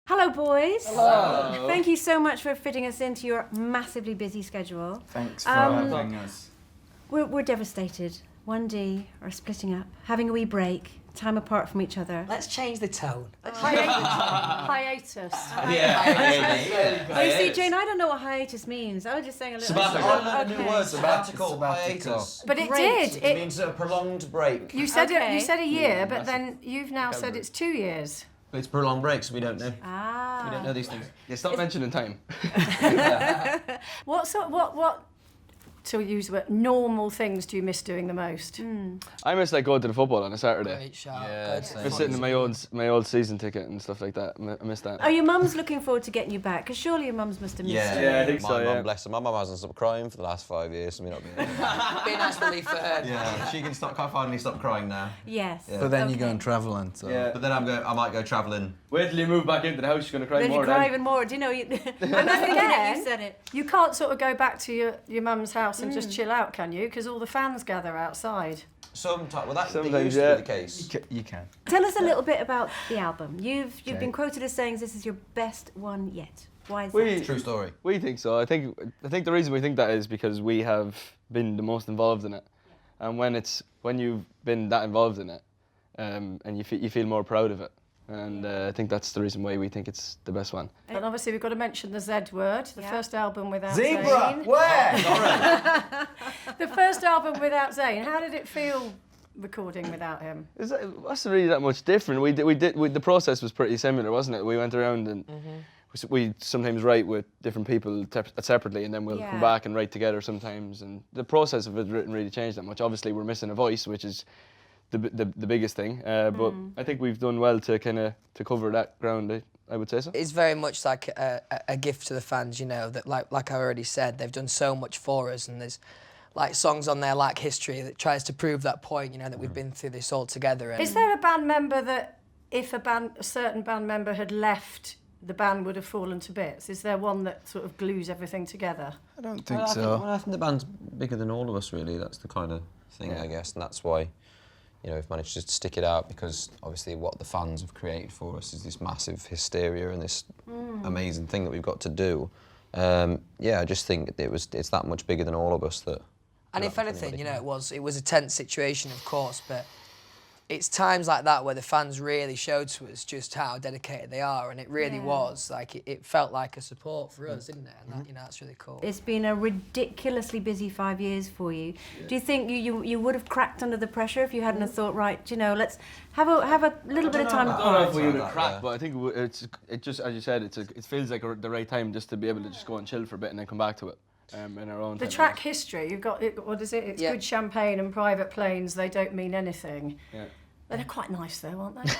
Hello, boys. Hello. Thank you so much for fitting us into your massively busy schedule. Thanks for having us. We're devastated. 1D are splitting up, having a wee break, time apart from each other. Let's change the tone. Hiatus. Yeah. Oh, you see, Jane, I don't know what hiatus means. I was just saying a little. Sabbatical. I learned a new Okay. word. Sabbatical. Sabbatical. Hiatus. But it Great. did. It means a prolonged break. You said Okay. you said a year, but then you've now said it's 2 years. It's prolonged breaks. We don't know. Ah. We don't know these things. Yeah, stop mentioning time. What to use the word, normal things do you miss doing the most? I miss like going to the football on a Saturday. Great shout. Yeah, Good. same. Miss sitting in my old season ticket and stuff like that. I miss that. Are your mums looking forward to getting you back? Because surely your mums must have missed you. Yeah, I think my so, mum, yeah. bless her. My mum hasn't stopped crying for the last 5 years, so me not being able to. Be a nice relief for her. Yeah, she can finally stop crying now. Yes. Yeah. But then you Okay. go and travel and so. Yeah. But then I might go travelling. Wait till you move back into the house, you're going to cry Then you more cry then. even more. Do you know? I'm not then thinking it, again- you said it. You can't sort of go back to your mum's house and just chill out, can you? Because all the fans gather outside. Sometimes, well, that Sometimes, used to yeah. be the case. You can. Tell us a little bit about the album. You've Okay. been quoted as saying this is your best one yet. Why is We- that? True story. We think so. I think the reason we think that is because we have been the most involved in it, and when you've been that involved in it, and you feel more proud of it, and I think that's the reason why we think it's the best one. And obviously we've got to mention the Z word, the Yeah. first album without Zebra! Zayn. Where? The first album without Zayn. How did it feel recording without him? It wasn't really that much different. The process was pretty similar, wasn't it? We went around and we sometimes write with different people separately, and then we'll Yeah. come back and write together sometimes. And the process of it didn't really change that much. Obviously, we're missing a voice, which is the biggest thing. But I think we've done well to to cover that ground. I would say so. It's very much like a gift to the fans, you know, that like I already said, they've done so much for us, and there's like songs on there like History that tries to prove that point, you know, that we've been through this all together. And Is there a band member that if a certain band member had left, the band would have fallen to bits? Is there one that sort of glues everything together? I don't think I so. I think the band's bigger than all of us, really. That's the kind of thing, I guess, and that's why, you know, we've managed to stick it out, because obviously what the fans have created for us is this massive hysteria and this amazing thing that we've got to do. Yeah, I just think it's that much bigger than all of us that. And if that anything, anybody you know, can. it was a tense situation, of course, but it's times like that where the fans really showed to us just how dedicated they are, and it really was like it felt like a support for us, didn't it? And that, you know, that's really cool. It's been a ridiculously busy 5 years for you. Do you think you would have cracked under the pressure if you hadn't have thought, right, you know, let's have a little bit of time I don't know if apart? we would have that, cracked, yeah. but I think it just, as you said, it feels like the right time just to be able to just go and chill for a bit and then come back to it in our own The time, I track guess. History, you've got, what is it? It's Yeah. good champagne and private planes, they don't mean anything. Yeah. They're quite nice though, aren't they?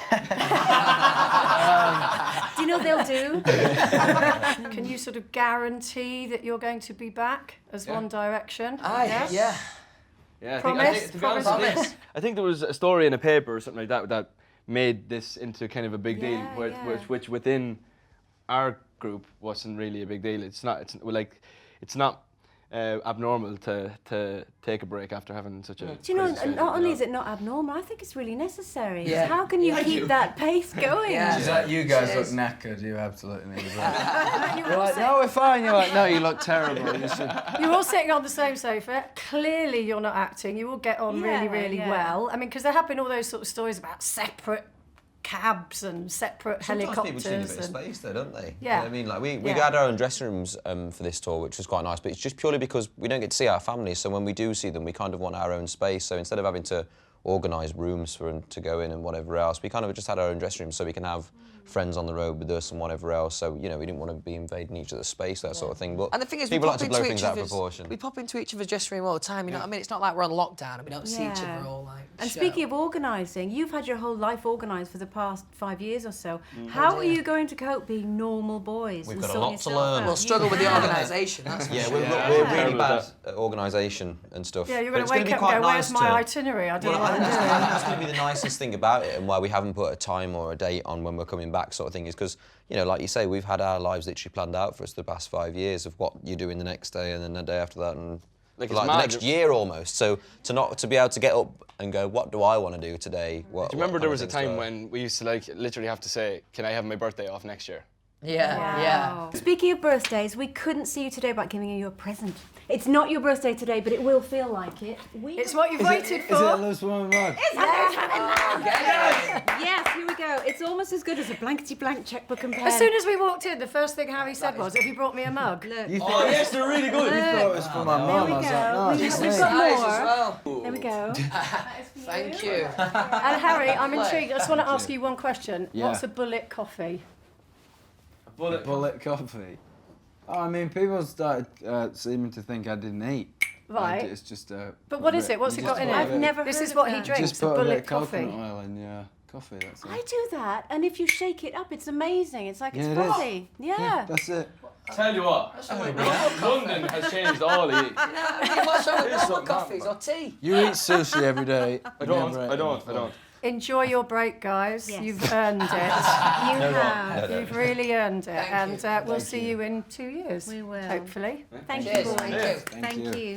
Do you know what they'll do? Can you sort of guarantee that you're going to be back as One Direction? Yeah. Yeah, I Promise? think, to be honest, Promise. I think there was a story in a paper or something like that that made this into kind of a big deal, Yeah, where, yeah. which within our group wasn't really a big deal. It's not abnormal to take a break after having such a. Do you know, crazy season, not only you is it not abnormal, I think it's really necessary. Yeah. How can you keep that pace going? Yeah. Is that you guys look Cheers. knackered? You absolutely need a break. You're You're all like, sit- no, we're fine. You're like, no, you look terrible. You should. You're all sitting on the same sofa. Clearly, you're not acting. You all get on really, Yeah, really yeah. well. I mean, because there have been all those sort of stories about separate cabs and separate Sometimes helicopters. people need a bit of and- space, though, don't they? Yeah. You know what I mean, like we Yeah. had our own dressing rooms for this tour, which was quite nice. But it's just purely because we don't get to see our families. So when we do see them, we kind of want our own space. So instead of having to organise rooms for them to go in and whatever else, we kind of just had our own dressing room so we can have friends on the road with us and whatever else. So you know, we didn't want to be invading each other's space, that sort of thing. But And the thing is, people we like pop to into blow each things out of other's. proportion. We pop into each other's dressing room all the time. You know what I mean? It's not like we're on lockdown and we don't see each Yeah. other all like. And show. speaking of organising, you've had your whole life organised for the past 5 years or so. How are you going to cope being normal boys? We've and got a sorting lot to yourself learn. out? We'll struggle with the Yeah. organisation. That's Yeah, for we're, sure. we're really Terrible bad with at organisation and stuff. Yeah, you're But going it's to wake be up and quite go, where's nice my to- itinerary? I don't know Well, what I I'm think doing. that's going to be the nicest thing about it, and why we haven't put a time or a date on when we're coming back, sort of thing, is because, you know, like you say, we've had our lives literally planned out for us the past 5 years of what you're doing the next day and then the day after that, and Like, for it's the mad. next year almost. So to be able to get up and go, what do I want to do today? Do you remember there was a time when we used to like literally have to say, "Can I have my birthday off next year?" Yeah. Speaking of birthdays, we couldn't see you today without giving you a present. It's not your birthday today, but it will feel like it. It's what you've waited for. Is it a loose woman mug? Yes, here we go. It's almost as good as a blankety-blank checkbook and pen. As soon as we walked in, the first thing Harry said was, "Have you brought me a mug?" Look, You thought, yes, they're really good. you thought it was for my there mum. we I was go. like, no, We've it's got me. more. Nice as well. There we go. Thank you. And Harry, I'm intrigued. I just want to ask you one question. Yeah. What's a bullet coffee? Bullet coffee. Oh, I mean, people started seeming to think I didn't eat. Right. And it's just But what is it? What's it got in it? I've never This heard is of what he that. drinks, just a put a bit bullet of coffee. coconut oil in your coffee. That's it. I do that, and if you shake it up, it's amazing. It's like Yeah, it's it is. frothy. Yeah. That's it. Tell you what, London has changed all the eat. What's wrong with normal coffees or tea? You eat sushi every day. I don't. Enjoy your break, guys. Yes. You've earned it. You have. You've really earned it. Thank you. And we'll see you in 2 years. We will. Hopefully. Thank you, Cheers. boys. Thank you. Thank you.